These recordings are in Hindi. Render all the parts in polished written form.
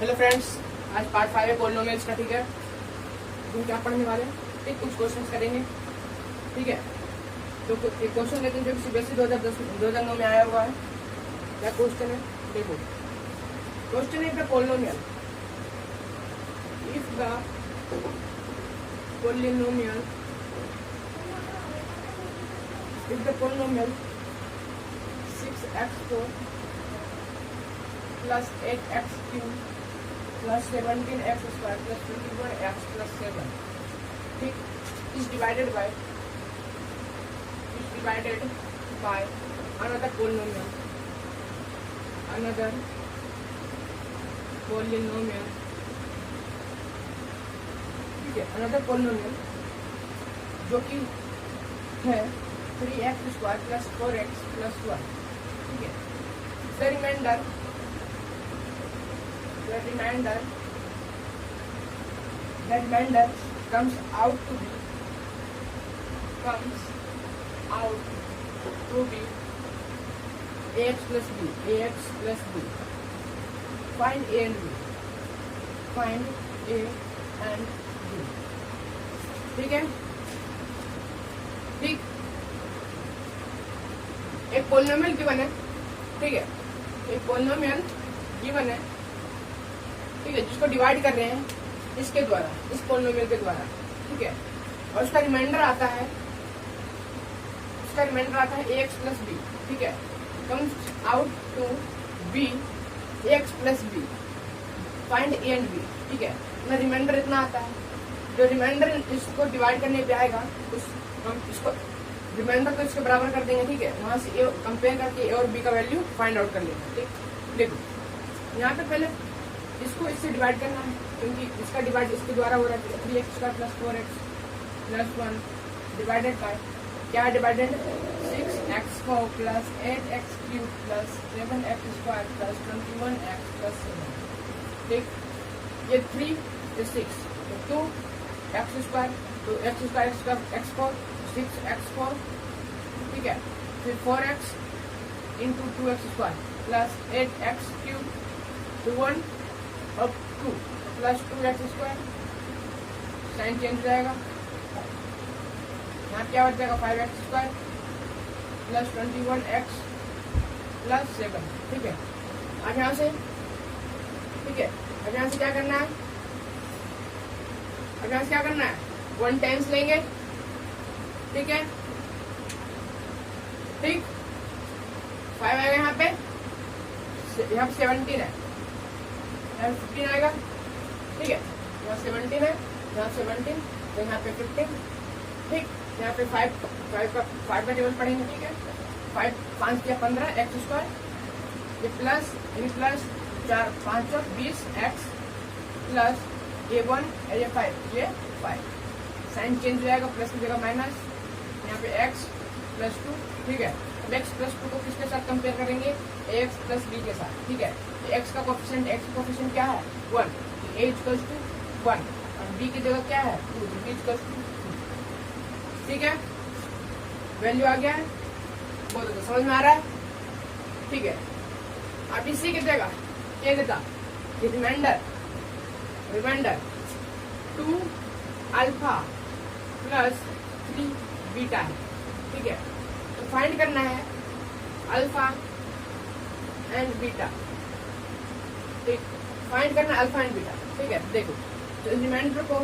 हेलो फ्रेंड्स, आज पार्ट 5 है पॉलिनोमियल्स का। ठीक है, तुम क्या पढ़ने वाले हैं? ठीक, कुछ क्वेश्चंस करेंगे। ठीक है, तो एक क्वेश्चन लेते हैं जो कि सीबीएसई 2009 में आया हुआ है। क्या क्वेश्चन है? देखो, क्वेश्चन है the polynomial if the polynomial (6x4 plus 8x3 plus 17x square plus 21x plus 7) ठीक, is divided by another polynomial ठीक है, another polynomial जो कि है 3x square plus 4x plus 1। ठीक है, the remainder comes out to be ax plus b. Find a and b. ठीक है, ठीक, एक पोलिनोमियल गिवन है। ठीक है, एक पोलिनोमियल गिवन है। ठीक है, जिसको डिवाइड कर रहे हैं इसके द्वारा, इस पोलिनोमियल के द्वारा। ठीक है, और उसका रिमाइंडर आता है ax प्लस बी। ठीक है, comes out to be ax plus b. Find a and b. ठीक है, ना रिमाइंडर इतना आता है, जो रिमाइंडर इसको डिवाइड करने पे आएगा हम इसको रिमाइंडर को इसके बराबर कर देंगे। ठीक है, वहां से ए कंपेयर करके ए और बी का वैल्यू फाइंड आउट कर लेंगे। ठीक, देखो यहाँ पे पहले इसको इससे डिवाइड करना है, क्योंकि इसका डिवाइड इसके द्वारा हो रहा है। 3x square plus 4x plus 1 divided by क्या divided 6x4 plus 8x3 plus 7x square plus 21x plus 7। ठीक, ये 3 ये 6 तो 2x स्क्वायर, तो x स्क्वायर x4 6x4। ठीक है, फिर 4x into 2x square plus 8x cube तो 1 और 2 plus 2x square. Sign change हो जाएगा, यहाँ क्या बच जाएगा 5x square plus 21x plus 7। ठीक है, अब यहाँ से ठीक है, अब यहाँ से क्या करना है? अब यहाँ से क्या करना है? 1 टाइम्स लेंगे। ठीक है, ठीक, 5 आएगा यहाँ पे 17 है, यहाँ 15 आएगा। ठीक है, यहाँ 17 है, यहाँ 17 तो यहाँ पे 15। ठीक, यहाँ पे 5 का टेबल पढ़ेंगे। ठीक है, 5 किया 15 एक्स स्क्वायर, ये प्लस 4 5 और 20 एक्स प्लस ये 1 ये 5 ये 5। साइन चेंज हो जाएगा, प्लस की जगह माइनस, यहाँ पे x प्लस 2। ठीक है, अब x प्लस 2 को किसके साथ कंपेयर करेंगे? ax प्लस b के साथ। ठीक है, x का कोफिशिएंट क्या है? 1, a इक्वल्स टू 1 और b की जगह क्या है? 2, b इक्वल्स टू 2। ठीक है, वैल्यू आ गया है, बोलो तो समझ में आ रहा है? ठीक है, अब इसी की जगह क्या देता? रिमाइंडर 2 अल्फा प्लस 3 बीटा है। ठीक है, तो फाइंड करना है अल्फा एंड बीटा। ठीक, फाइंड करना अल्फा एंड बीटा। ठीक है, देखो तो रिमाइंडर को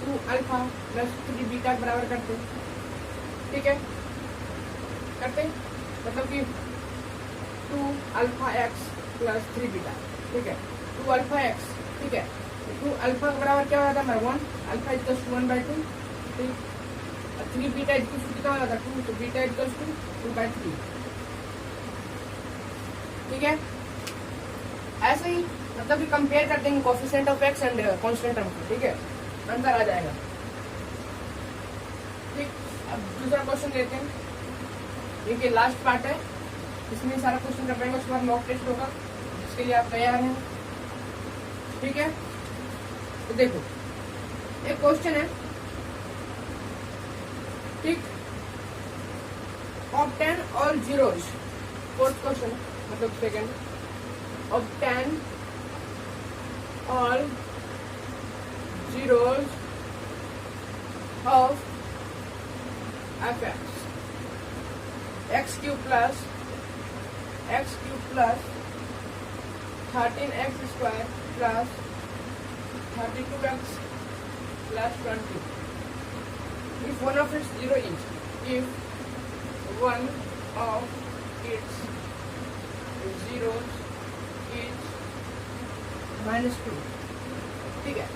2 अल्फा प्लस 3 बीटा बराबर करते। ठीक है, करते मतलब कि 2 अल्फा एक्स प्लस 3 बीटा। ठीक है, 2 अल्फा एक्स। ठीक है, 2 अल्फा के बराबर क्या हो जाता है? 1 अल्फा इक्वल्स टू 1/2। ठीक, 3 बीटा इक्वल्स टू कितना हो जाता है? 2, तो बीटा इक्वल्स टू 2/3। ठीक है, ऐसे ही मतलब कि कंपेयर कर देंगे coefficient of x and constant term को। ठीक है, अंतर आ जाएगा। ठीक, अब दूसरा क्वेश्चन लेते हैं, देखिए लास्ट पार्ट है, इसमें सारा क्वेश्चन कर पाएंगे, उसके बाद मॉक टेस्ट होगा जिसके लिए आप तैयार हैं। ठीक है, तो देखो एक क्वेश्चन है। ठीक, obtain all zeros. Fourth question मतलब second, obtain all zeros of fx x cube plus 13x square plus 32x plus 20 if one of its zero is one of its zeros is -2। ठीक है,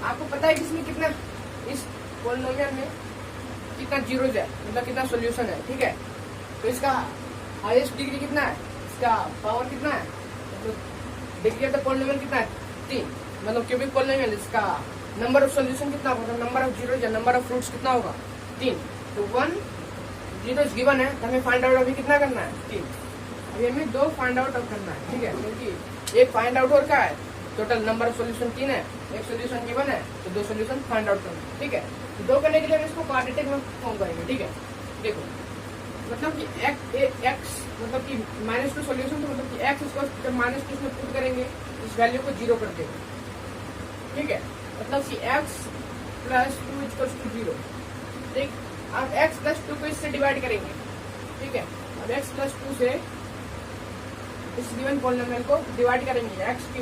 आपको पता है कि इसमें कितना, इस पोलिनोमियल में कितना जीरोज है, मतलब कितना सॉल्यूशन है। ठीक है, तो इसका हाईएस्ट डिग्री कितना है, इसका पावर कितना है, मतलब डिग्री ऑफ द पोलिनोमियल कितना है 3, मतलब क्यूबिक पोलिनोमियल, इसका नंबर ऑफ सॉल्यूशन कितना होगा, मतलब नंबर ऑफ जीरोज या नंबर ऑफ फ्रूट्स कितना होगा 3। तो 1 जीरोज गिवन है, तो हमें फाइंड आउट अभी कितना करना है 3। अभी हमें 2 फाइंड आउट करना है। ठीक है, क्योंकि एक फाइंड आउट और क्या है, टोटल नंबर ऑफ सॉल्यूशन 3 है, एक सॉल्यूशन गिवन है, तो 2 सॉल्यूशन फाइंड आउट करना है। ठीक है, तो 2 करने के लिए हम इसको क्वाड्रेटिक में फॉर्म करेंगे। ठीक है, देखो मतलब कि x मतलब कि -2 सॉल्यूशन, तो मतलब कि x इसको जब -2 इसमें पुट करेंगे इस वैल्यू को 0 कर देंगे। ठीक है, मतलब कि x + 2 = 0। ठीक, अब x + 2 को इससे डिवाइड करेंगे। ठीक है, अब x + 2 से इस गिवन पॉलिनोमियल को डिवाइड करेंगे, x³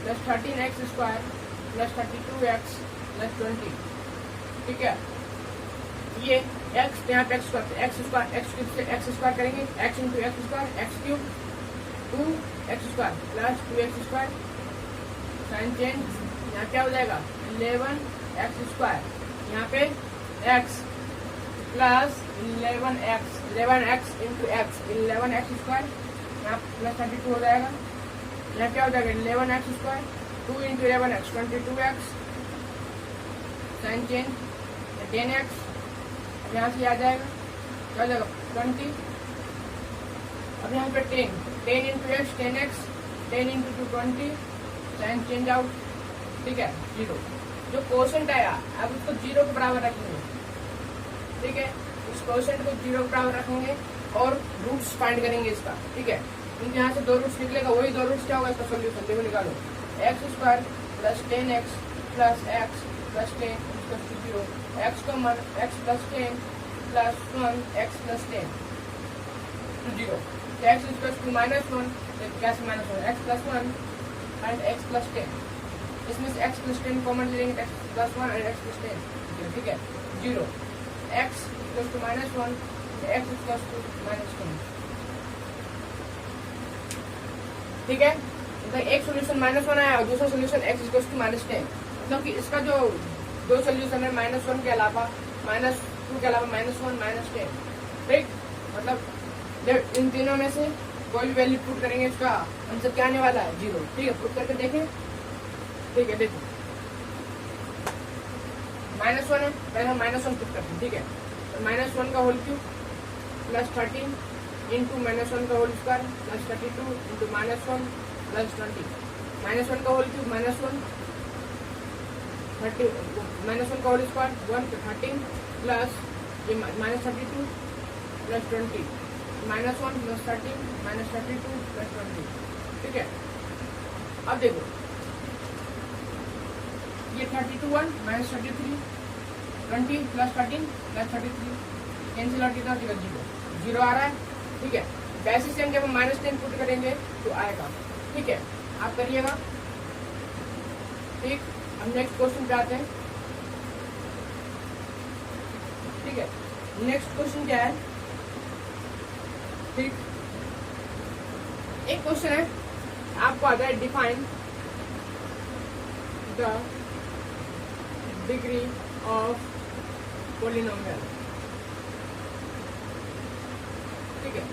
+ 13x² + 32x + 20। ठीक है, ये x यहाँ पे x² x³ से x² करेंगे, x × x² x³ 2x² + 2x² sign change, यहाँ क्या हो जाएगा 11x², यहाँ पे x + 11x × x 11x², यहाँ +32 हो जाएगा, यहाँ क्या हो जाएगा 11x² 2 × 11x 22x sign change 10x, यहाँ से आ जाएगा क्या हो जाएगा 20। अब यहाँ पे 10 × x 10x 10 × 2 20 sign change out. ठीक है, 0 जो कोशेंट आया अब उसको 0 के बराबर रखेंगे। ठीक है, इस कोशेंट को 0 के बराबर रखेंगे और रूट्स फाइंड करेंगे इसका। ठीक है, क्योंकि यहाँ से 2 रूट्स निकलेगा, वही 2 रूट्स क्या होगा इसका सोल्यूशन, देखो निकालो x² + 10x + x + 10 = 0, x का मान x + 10 + 1 x + 10 to 0, तो x = -1, कैसे -1 x + 1 and x + 10, इसमें से x + 10 कॉमन ले लेंगे, x + 1 and x + 10। ठीक है, 0 x = -1 x = -10। ठीक है, तो एक सोल्यूशन -1 आया और दूसरा सोल्यूशन x = -10, मतलब कि इसका जो 2 सोल्यूशन है -1 के अलावा -2 के अलावा -1 -10। ठीक, मतलब जब इन तीनों में से कोई भी वैल्यू पुट करेंगे इसका आंसर क्या आने वाला है 0। ठीक है, पुट करके देखें। ठीक है, देखो -1 है, पहले हम -1 पुट करते हैं। ठीक है, तो -1 का होल क्यूब + 13 × -1 का होल स्क्वायर + 32 × -1 + 20, -1 का होल क्यूब -1 30 -1 का होल स्क्वायर 1 × 13 प्लस ये -32 + 20 -1 + 13 -32 + 20। ठीक है, अब देखो ये 32 1 -33 20 + 13 + 33 कैंसिल आउट कितना होगा 0 आ रहा है। ठीक है, वैसे से हम जब हम -10 पुट करेंगे तो आएगा। ठीक है, आप करिएगा। ठीक, हम नेक्स्ट क्वेश्चन पे आते हैं। ठीक है, नेक्स्ट क्वेश्चन क्या है। ठीक, एक क्वेश्चन है आपको आता है define the degree of polynomial. ठीक है,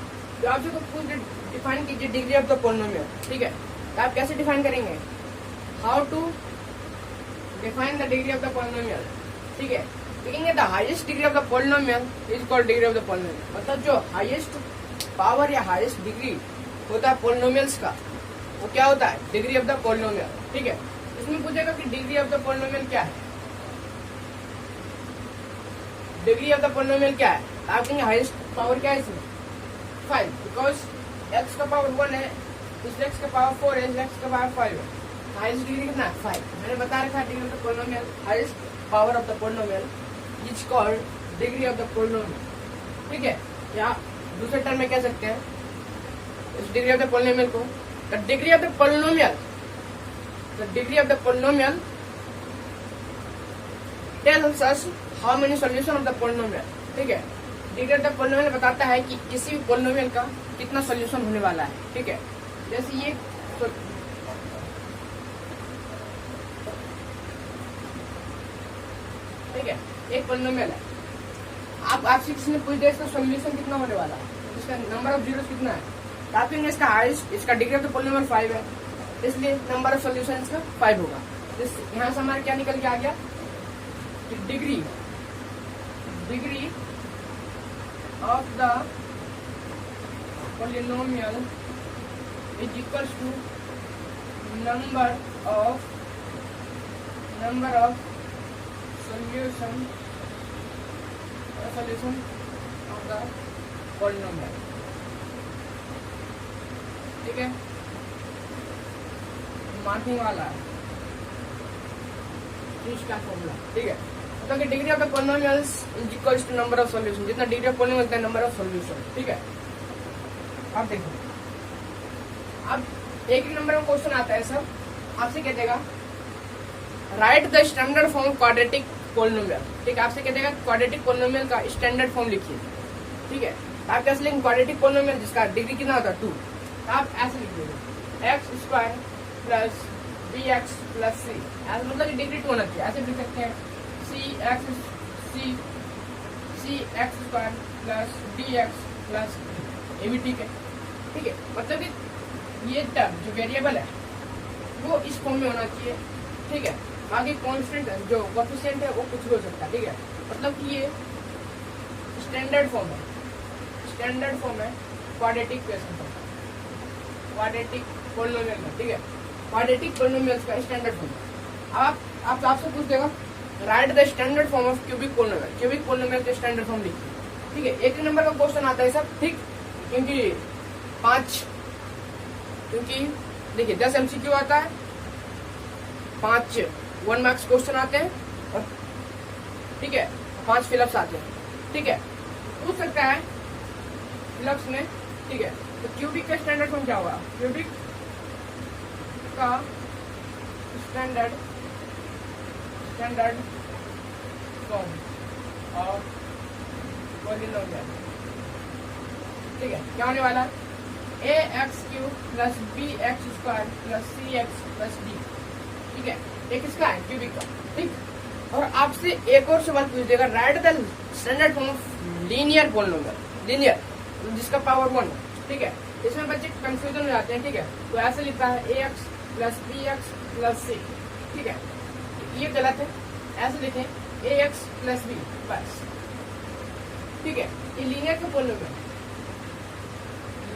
तो आपसे तो पूछ डिफाइन कीजिए डिग्री ऑफ द पोलिनोमियल। ठीक है, तो आप कैसे डिफाइन करेंगे, how to define the degree of the polynomial. ठीक है, लिखेंगे the highest degree of the polynomial is called degree of the polynomial, मतलब जो हाईएस्ट पावर या हाईएस्ट डिग्री होता है पोलिनोमियल्स का वो क्या होता है डिग्री ऑफ द पोलिनोमियल। ठीक है, इसमें पूछेगा कि डिग्री ऑफ द पोलिनोमियल क्या है, डिग्री ऑफ द पोलिनोमियल क्या है, आप कहेंगे हाईएस्ट पावर क्या है इसमें 5, बिकॉज x का पावर 1 है, इस x का पावर 4 है, इस x का पावर 5 है। हाईएस्ट डिग्री कितना है 5। मैंने बता रखा degree of the polynomial, highest power of the polynomial is called degree of the polynomial. ठीक है, या दूसरे टर्म में कह सकते हैं इस डिग्री ऑफ द पोलिनोमियल को, the degree of the polynomial, the degree of the polynomial tells us how many solution of the polynomial. ठीक है, डिग्री ऑफ द पोलिनोमियल बताता है कि किसी भी पोलिनोमियल का कितना सॉल्यूशन होने वाला है। ठीक है, जैसे ये ठीक है, एक पोलिनोमियल है, आपसे किसी ने पूछ दिया इसका सॉल्यूशन कितना होने वाला है, इसका नंबर ऑफ जीरोस कितना है, तो आप कहेंगे इसका हाईएस्ट, इसका डिग्री ऑफ द पोलिनोमियल 5 है, इसलिए नंबर ऑफ सॉल्यूशन इसका 5 होगा। यहाँ से हमारा क्या निकल के आ गया, degree of the polynomial is equals to number of solution of the polynomial। ठीक है, मार्किंग वाला है इसका फॉर्मूला। ठीक है, मतलब कि degree of the polynomials is equals to number of solution, जितना डिग्री ऑफ पोलिनोमियल उतना नंबर ऑफ सॉल्यूशन। ठीक है, अब देखो, अब एक ही नंबर में क्वेश्चन आता है सब, आपसे कह देगा right the standard form quadratic polynomial. ठीक है, आपसे कह देगा क्वाड्रेटिक पोलिनोमियल का स्टैंडर्ड फॉर्म लिखिए। ठीक है, आप कैसे लिखेंगे क्वाड्रेटिक पोलिनोमियल जिसका डिग्री कितना होता है 2, आप ऐसे लिखिएगा x square plus bx plus c, ऐसा मतलब कि डिग्री 2 होना चाहिए। ऐसे लिख सकते हैं cx square plus dx plus ये भी ठीक है। ठीक है, मतलब कि ये टर्म जो वेरिएबल है वो इस फॉर्म में होना चाहिए। ठीक है, आगे कांस्टेंट जो कोएफिशिएंट है वो कुछ भी हो सकता है। ठीक है, मतलब कि ये स्टैंडर्ड फॉर्म है, स्टैंडर्ड फॉर्म है क्वाड्रेटिक इक्वेशन का, क्वाड्रेटिक पोलिनोमियल का। ठीक है, क्वाड्रेटिक पोलिनोमियल्स का स्टैंडर्ड फॉर्म। आप आपसे पूछ देगा right the standard form of cubic polynomial, cubic polynomial का स्टैंडर्ड फॉर्म लिखिए। ठीक है, एक ही नंबर का क्वेश्चन आता है सब। ठीक, क्योंकि 5, क्योंकि देखिए 10 MCQ आता है, 5 1 मार्क्स क्वेश्चन आते हैं, और ठीक है 5 फिलअप्स आते हैं। ठीक है, पूछ सकता है फिलअप्स में। ठीक है, तो क्यूबिक का स्टैंडर्ड फॉर्म क्या होगा, क्यूबिक का स्टैंडर्ड फॉर्म ऑफ पोलिनोमियल। ठीक है, क्या होने वाला है ax³ plus bx square plus cx plus d। ठीक है, एक इसका है क्यूबिक का। ठीक, और आपसे एक और सवाल पूछ देगा right the standard form of linear polynomial, linear जिसका पावर 1 है। ठीक है, इसमें बच्चे कंफ्यूजन हो जाते हैं। ठीक है, तो ऐसे लिखता है ax plus bx plus c। ठीक है, ये गलत है, ऐसे लिखें ax प्लस b बस। ठीक है, ये लीनियर का पोलिनोमियल,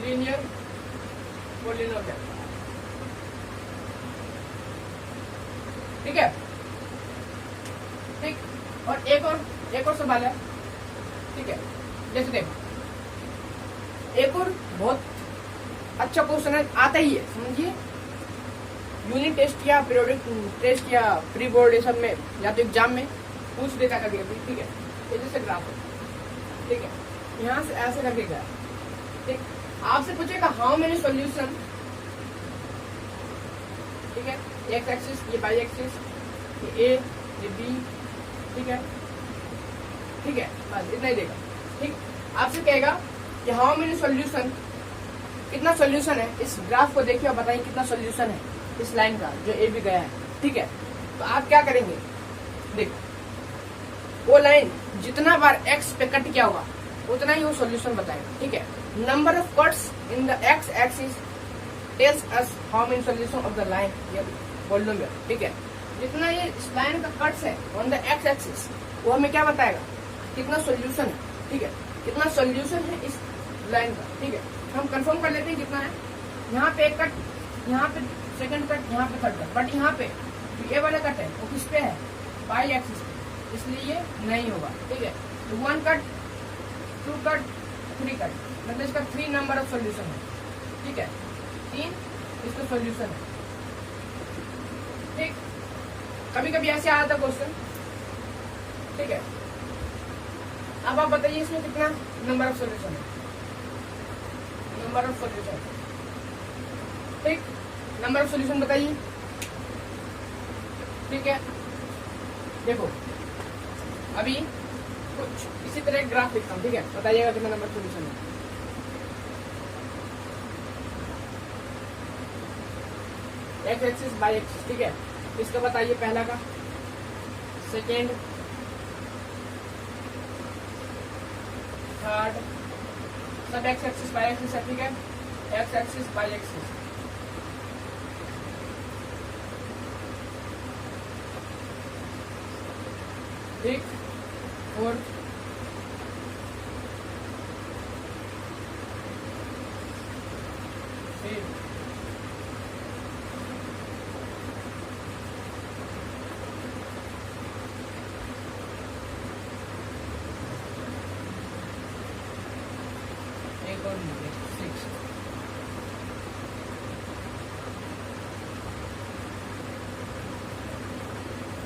लीनियर पोलिनोमियल। ठीक है, ठीक, और एक और सवाल है। ठीक है, जैसे देखो एक और बहुत अच्छा क्वेश्चन है, आता ही है, समझिए यूनिट टेस्ट या पीरियोडिक टेस्ट या प्री बोर्ड ये सब में या तो एग्जाम में पूछ देता कभी कभी। ठीक है, ये जैसे ग्राफ है। ठीक है, यहाँ से ऐसे करके गया। ठीक, आपसे पूछेगा हाउ मेनी सॉल्यूशन। ठीक है, एक्स एक्सिस, ये वाई एक्सिस, ये ए, ये बी। ठीक है, ठीक है, बस इतना ही देगा। ठीक, आपसे कहेगा कि हाउ मेनी सॉल्यूशन, कितना सॉल्यूशन है, इस ग्राफ को देखिए और बताइए कितना सॉल्यूशन है इस लाइन का जो ए भी गया है। ठीक है, तो आप क्या करेंगे, देखो वो लाइन जितना बार एक्स पे कट किया होगा उतना ही वो सॉल्यूशन बताएगा। ठीक है, number of cuts in the x axis tells us how many solution of the line polynomial. ठीक है, जितना ये इस लाइन का कट्स है ऑन द एक्स एक्सिस वो हमें क्या बताएगा, कितना सॉल्यूशन है। ठीक है, कितना सॉल्यूशन है इस लाइन का। ठीक है, हम कंफर्म कर लेते हैं कितना है। यहाँ पे एक कट, यहाँ पे सेकंड कट, यहाँ पे थर्ड कट, बट यहाँ पे ये वाला कट है वो किस पे है, वाई एक्सिस पे, इसलिए ये नहीं होगा। ठीक है, तो 1 कट, 2 कट, 3 कट, मतलब इसका 3 नंबर ऑफ सॉल्यूशन है। ठीक है, 3 इसका सॉल्यूशन है। ठीक, कभी कभी ऐसे आया था क्वेश्चन, ठीक है। अब आप बताइए इसमें कितना नंबर ऑफ सॉल्यूशन है, नंबर ऑफ सॉल्यूशन, ठीक, नंबर ऑफ सॉल्यूशन बताइए, ठीक है। देखो अभी कुछ इसी तरह एक ग्राफ लिखता हूँ, ठीक है, बताइएगा कितना नंबर ऑफ सॉल्यूशन है। एक्स एक्सिस बाई एक्सिस, ठीक है, इसका बताइए पहला का, सेकेंड, थर्ड, सब एक्स एक्सिस बाई एक्सिस है, ठीक है, एक्स एक्सिस बाई एक्सिस, ठीक, फोर्थ, फिफ्थ, एक और सिक्स,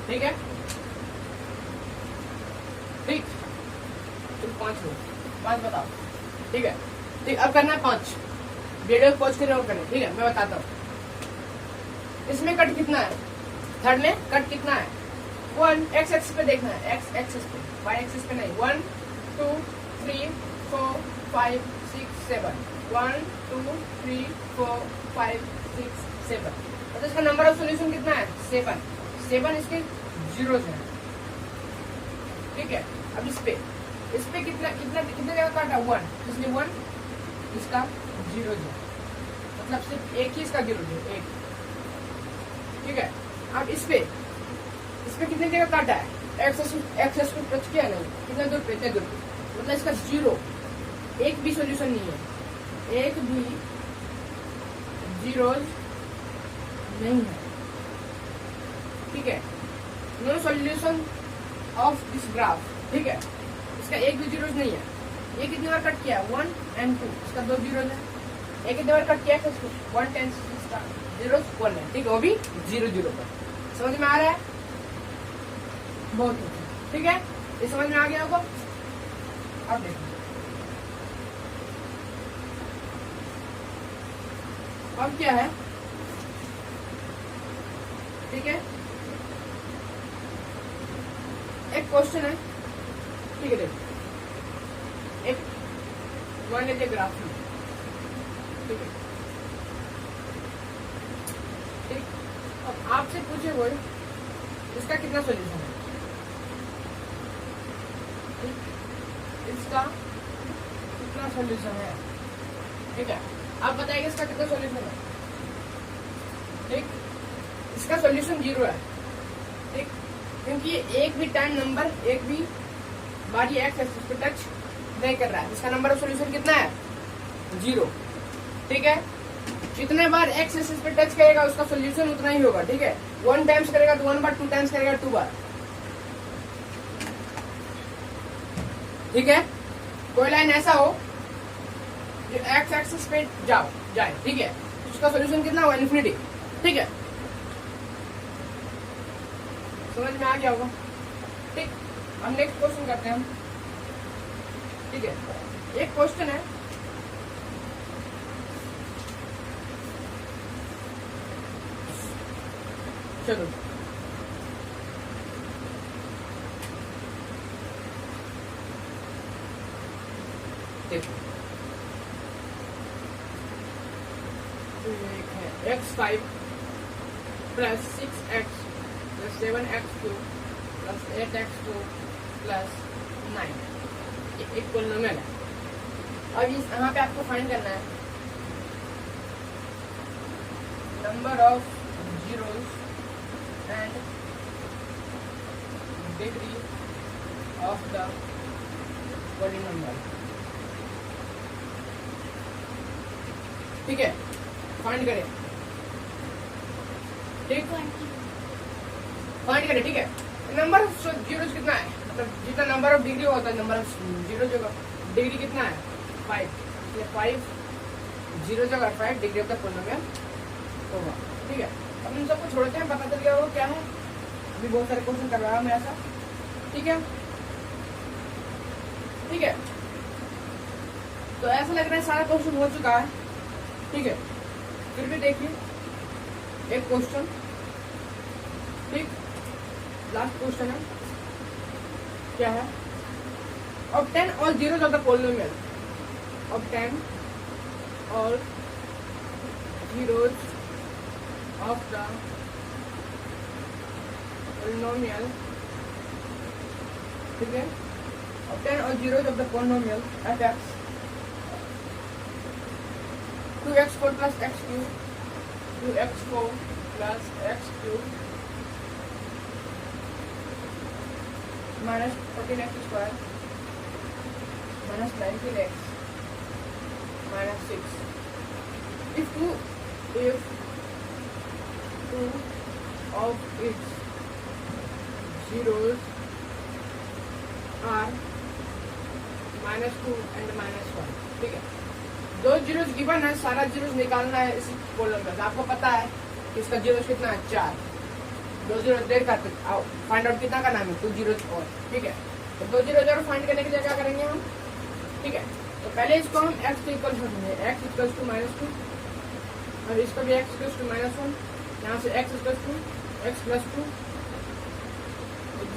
ठीक है, ठीक, तुम पांच हो, पांच बताओ, ठीक है, ठीक, अब करना है पांच, वीडियो पॉज कर करना, ठीक है, मैं बताता हूँ। इसमें कट कितना है, थर्ड में कट कितना है, 1, एक्स एक्सिस पे देखना है, एक्स एक्सिस पे, वाई एक्सिस पे नहीं, 1 2 3 4 5 6 7, 1 2 3 4 5 6 7, तो इसका नंबर ऑफ सॉल्यूशन कितना है, 7, 7 इसके जीरोस है, ठीक है। अब इस पे कितना कितना कितने जगह काटा, 1, इसलिए 1, इसका जीरो है, मतलब सिर्फ एक ही इसका जीरो है, एक, ठीक है। अब इस पे कितने जगह काटा है, एक्सेस को टच किया नहीं, कितना दूर पे, इतने दूर पे, मतलब इसका जीरो, एक भी सॉल्यूशन नहीं है, एक भी जीरो नहीं है, ठीक है, no solution of this graph, ठीक है, इसका एक भी जीरो नहीं है, ये कितनी बार कट किया, 1 and 2, इसका 2 जीरो है, एक कितनी बार कट किया, 1 10 इसका जीरो 1 है, ठीक है, वो भी 0 0 पर, समझ में आ रहा है, बहुत अच्छा, ठीक है, ये समझ में आ गया होगा। अब देखो अब क्या है, ठीक है, एक क्वेश्चन है, ठीक है, देखो एक मान लीजिए ग्राफ में, ठीक है, ठीक, अब आपसे पूछे वो इसका कितना सॉल्यूशन है, ठीक, इसका कितना सॉल्यूशन है, ठीक है, आप बताइए इसका कितना सॉल्यूशन है, ठीक, इसका सॉल्यूशन 0 है, ठीक, क्योंकि एक भी टाइम नंबर, एक भी बार ये एक्स एक्सिस पे टच नहीं कर रहा है, इसका नंबर ऑफ सॉल्यूशन कितना है, 0, ठीक है। जितने बार एक्स एक्सिस पे टच करेगा उसका सॉल्यूशन उतना ही होगा, ठीक है, 1 टाइम्स करेगा तो 1 बार, 2 टाइम्स करेगा 2 बार, ठीक है। कोई लाइन ऐसा हो जो एक्स एक्सिस पे जाए, ठीक है, उसका सॉल्यूशन कितना होगा, इन्फिनिटी, ठीक है, समझ में आ गया होगा, ठीक। हम नेक्स्ट क्वेश्चन करते हैं हम, ठीक है, एक क्वेश्चन है, चलो देखो, x5 plus 6x plus 7x2 plus 8x2 plus 9 एक पोलिनोमियल है। अब यहाँ पे आपको फाइंड करना है number of zeros and degree of the polynomial, ठीक है, फाइंड करें, ठीक, फाइंड करें, ठीक है। नंबर ऑफ जीरोस कितना है, मतलब जितना नंबर ऑफ डिग्री होता है, नंबर ऑफ जीरो जगह डिग्री कितना है, 5, 5 जीरो जगह 5 डिग्री ऑफ द पोलिनोमियल होगा, ठीक है। अब इन सबको छोड़ते हैं, पता चल गया वो क्या है। अभी बहुत सारे क्वेश्चन करवाया मैं ऐसा, ठीक है ठीक है। तो ऐसा लग रहा है सारा क्वेश्चन हो चुका है, ठीक है। फिर भी देखिए एक क्वेश्चन, ठीक, लास्ट क्वेश्चन है, क्या है, obtain all zeros of the polynomial, obtain all zeros of the polynomial, ठीक है, obtain all zeros of the polynomial fx 2x4 plus x cube 2x4 plus x cube minus 14x square minus 19x minus 6. If two of its zeros are -2 and -1, ठीक है। दो जीरोस गिवन है, सारा जीरोस निकालना है इस कॉलम में। आपको पता है कि इसका जीरोस कितना है, 4। दो जीरो देर का फाइंड आउट कितना का नाम है, 2 जीरोस और, ठीक है। तो 2 जीरो और फाइंड करने के लिए क्या करेंगे हम, ठीक है। तो पहले इसको हम x के इक्वल समझेंगे, x इक्वल टू -2 और इसका भी x इक्वल टू -1। यहाँ से x equal to x plus 2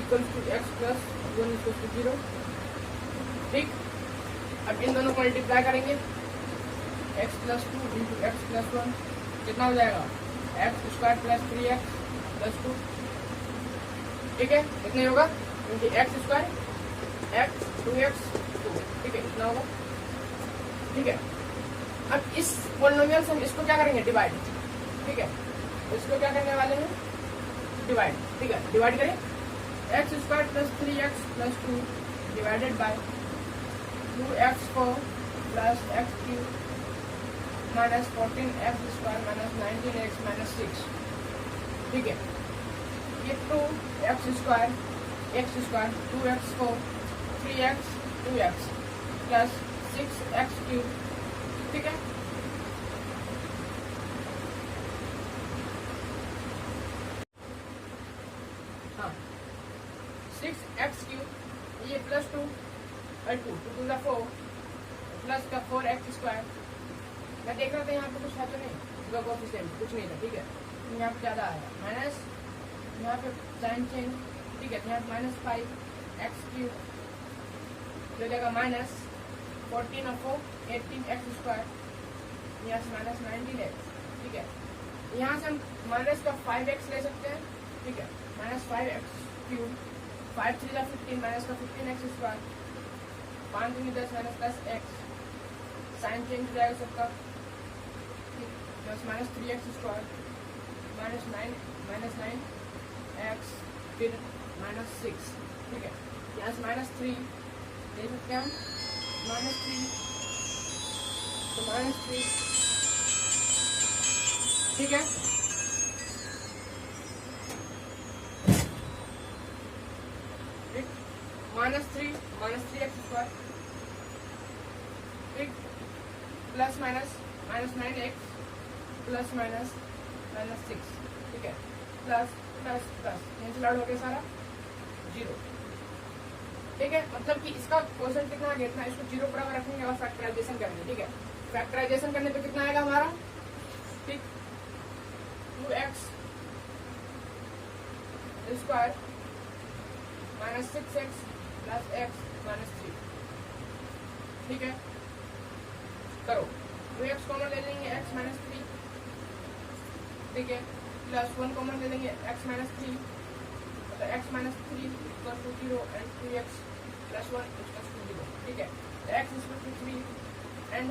equal to x plus 1 equal to 0, ठीक। अब इन दोनों को मल्टीप्लाई करेंगे, x plus 2 into x plus 1 कितना हो जाएगा, x square plus 3x plus 2, ठीक है। कितने होगा, क्योंकि x स्क्वायर x 2x 2, ठीक है, इतना होगा, ठीक है। अब इस पॉलिनोमियल से हम इसको क्या करेंगे, डिवाइड, ठीक है। इसको क्या करने वाले हैं, डिवाइड, ठीक है। डिवाइड करें, x square plus 3x plus 2 divided by 2x4 plus x cube minus 14x square minus 19x minus 6, ठीक है। ये 2x square 2x4 3x 2x plus 6x cube, ठीक है। हाँ 6x क्यूब, ये प्लस 2 और 2 2 का 4 प्लस का 4x स्क्वायर। मैं देख रहा था यहाँ पे कुछ था तो नहीं, इसका कोएफिशिएंट कुछ नहीं था, ठीक है। यहाँ पे ज़्यादा आया, माइनस यहाँ पे साइन चेंज, ठीक है। यहाँ पे -5x क्यूब हो जाएगा माइनस 14 और 4 18x स्क्वायर, यहाँ से माइनस 19x, ठीक है। यहाँ से हम माइनस का 5x ले सकते हैं, ठीक है। माइनस 5x क्यूब 5 3 15 माइनस का 15x स्क्वायर 5 दूनी 10 माइनस 10x साइन चेंज हो जाएगा सबका, plus minus 3x square minus 9x फिर माइनस 6, ठीक है। यहाँ से -3 ले सकते हैं हम, -3 तो -3, ठीक है। -3x स्क्वायर, ठीक, plus minus -9x plus minus -6, ठीक है। Plus plus plus cancel out हो गया सारा 0, ठीक है। मतलब कि इसका क्वेश्चन कितना आ गया, इतना, इसको 0 बराबर रखेंगे और फैक्टराइजेशन करेंगे, ठीक है। फैक्टराइजेशन करने पे कितना आएगा हमारा, ठीक, 2x square minus 6x plus x minus 3, ठीक है। करो 2x कॉमन ले लेंगे, x माइनस 3, ठीक है, प्लस 1 कॉमन ले लेंगे, x माइनस 3, मतलब x minus 3 equal to 0 and 2x plus 1 equal to 0, ठीक है। x इक्वल टू 3 एंड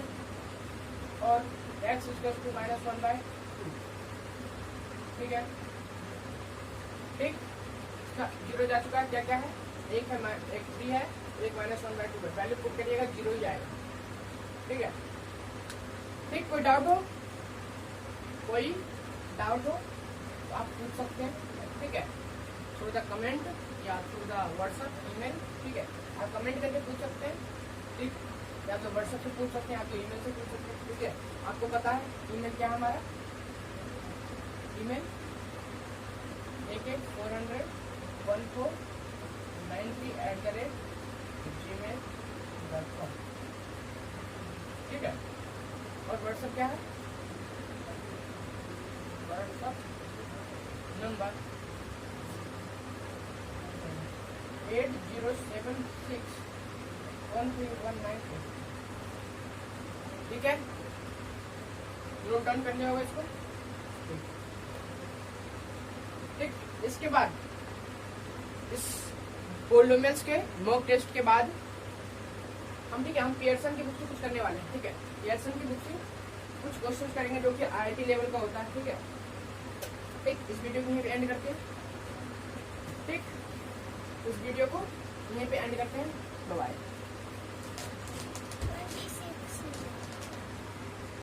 और x इक्वल टू -1/2, ठीक है, ठीक। इसका 0 जा चुका है, क्या क्या है, एक है, एक 3 है, एक -1/2 है। पहले पुट करिएगा 0 ही आएगा, ठीक है, ठीक। कोई डाउट हो, कोई डाउट हो तो आप पूछ सकते हैं, ठीक है, थ्रू द कमेंट या थ्रू द व्हाट्सएप ईमेल, ठीक है। आप कमेंट करके पूछ सकते हैं, ठीक, या तो व्हाट्सएप से पूछ सकते हैं, आप तो ईमेल से पूछ सकते हैं, ठीक है। आपको पता है ईमेल क्या है हमारा, ईमेल 111493@gmail.com। ठीक है। और व्हाट्सएप क्या है? WhatsApp number 80761319। ठीक है, नोट डाउन कर लिया होगा इसको। ठीक, इसके बाद इस पोलिनोमियल्स के मॉक टेस्ट के बाद हम पियर्सन की बुक से कुछ करने वाले हैं। ठीक है, पियर्सन की बुक से कुछ क्वेश्चंस करेंगे जो कि आईआईटी लेवल का होता है। ठीक है, ठीक, इस वीडियो को यहीं पे एंड करते हैं। ठीक, इस वीडियो को यहीं पे एंड करते हैं। बाय।